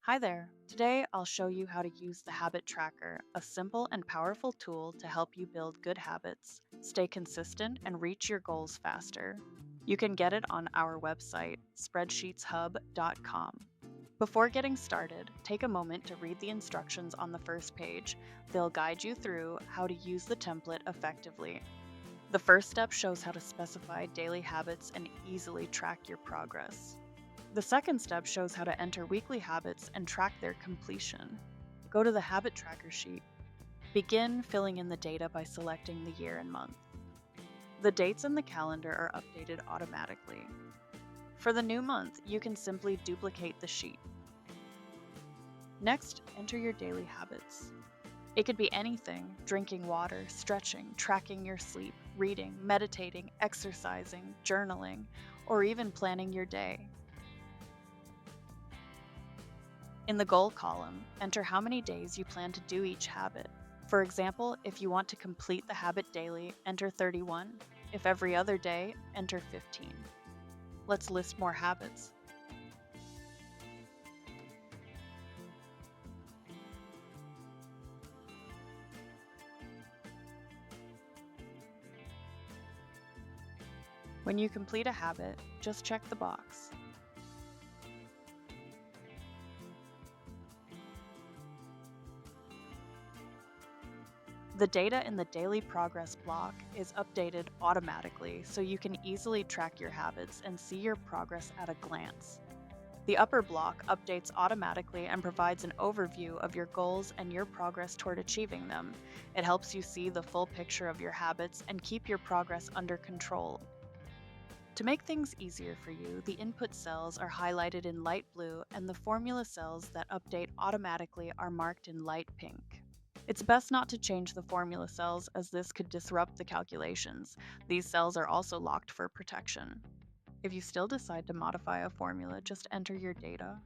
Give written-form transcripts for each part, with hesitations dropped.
Hi there. Today I'll show you how to use the Habit Tracker, a simple and powerful tool to help you build good habits, stay consistent, and reach your goals faster. You can get it on our website, SpreadsheetsHub.com. Before getting started, take a moment to read the instructions on the first page. They'll guide you through how to use the template effectively. The first step shows how to specify daily habits and easily track your progress. The second step shows how to enter weekly habits and track their completion. Go to the Habit Tracker sheet. Begin filling in the data by selecting the year and month. The dates in the calendar are updated automatically. For the new month, you can simply duplicate the sheet. Next, enter your daily habits. It could be anything: drinking water, stretching, tracking your sleep, reading, meditating, exercising, journaling, or even planning your day. In the goal column, enter how many days you plan to do each habit. For example, if you want to complete the habit daily, enter 31. If every other day, enter 15. Let's list more habits. When you complete a habit, just check the box. The data in the daily progress block is updated automatically, so you can easily track your habits and see your progress at a glance. The upper block updates automatically and provides an overview of your goals and your progress toward achieving them. It helps you see the full picture of your habits and keep your progress under control. To make things easier for you, the input cells are highlighted in light blue and the formula cells that update automatically are marked in light pink. It's best not to change the formula cells, as this could disrupt the calculations. These cells are also locked for protection. If you still decide to modify a formula, just enter your data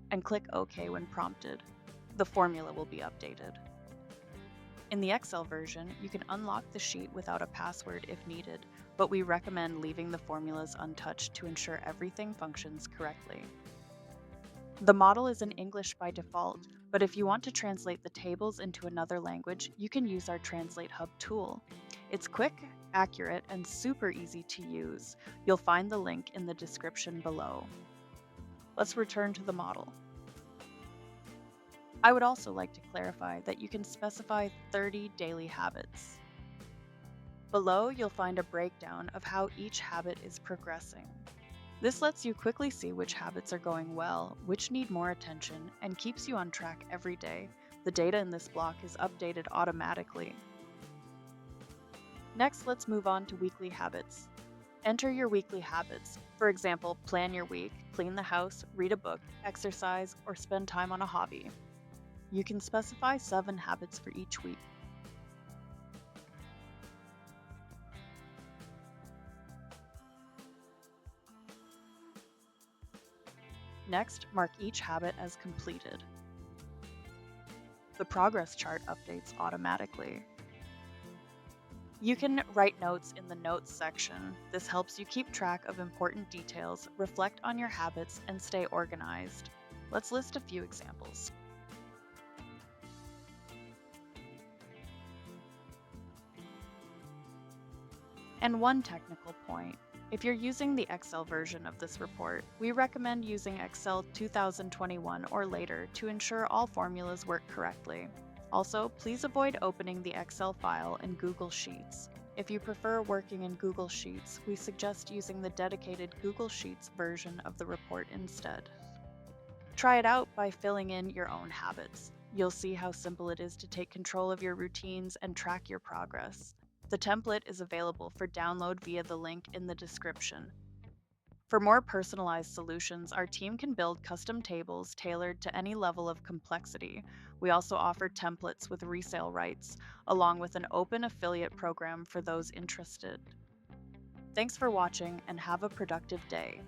and click OK when prompted. The formula will be updated. In the Excel version, you can unlock the sheet without a password if needed, but we recommend leaving the formulas untouched to ensure everything functions correctly. The model is in English by default, but if you want to translate the tables into another language, you can use our TranslateHub tool. It's quick, accurate, and super easy to use. You'll find the link in the description below. Let's return to the model. I would also like to clarify that you can specify 30 daily habits. Below, you'll find a breakdown of how each habit is progressing. This lets you quickly see which habits are going well, which need more attention, and keeps you on track every day. The data in this block is updated automatically. Next, let's move on to weekly habits. Enter your weekly habits. For example, plan your week, clean the house, read a book, exercise, or spend time on a hobby. You can specify 7 habits for each week. Next, mark each habit as completed. The progress chart updates automatically. You can write notes in the Notes section. This helps you keep track of important details, reflect on your habits, and stay organized. Let's list a few examples. And one technical point: if you're using the Excel version of this report, we recommend using Excel 2021 or later to ensure all formulas work correctly. Also, please avoid opening the Excel file in Google Sheets. If you prefer working in Google Sheets, we suggest using the dedicated Google Sheets version of the report instead. Try it out by filling in your own habits. You'll see how simple it is to take control of your routines and track your progress. The template is available for download via the link in the description. For more personalized solutions, our team can build custom tables tailored to any level of complexity. We also offer templates with resale rights, along with an open affiliate program for those interested. Thanks for watching and have a productive day.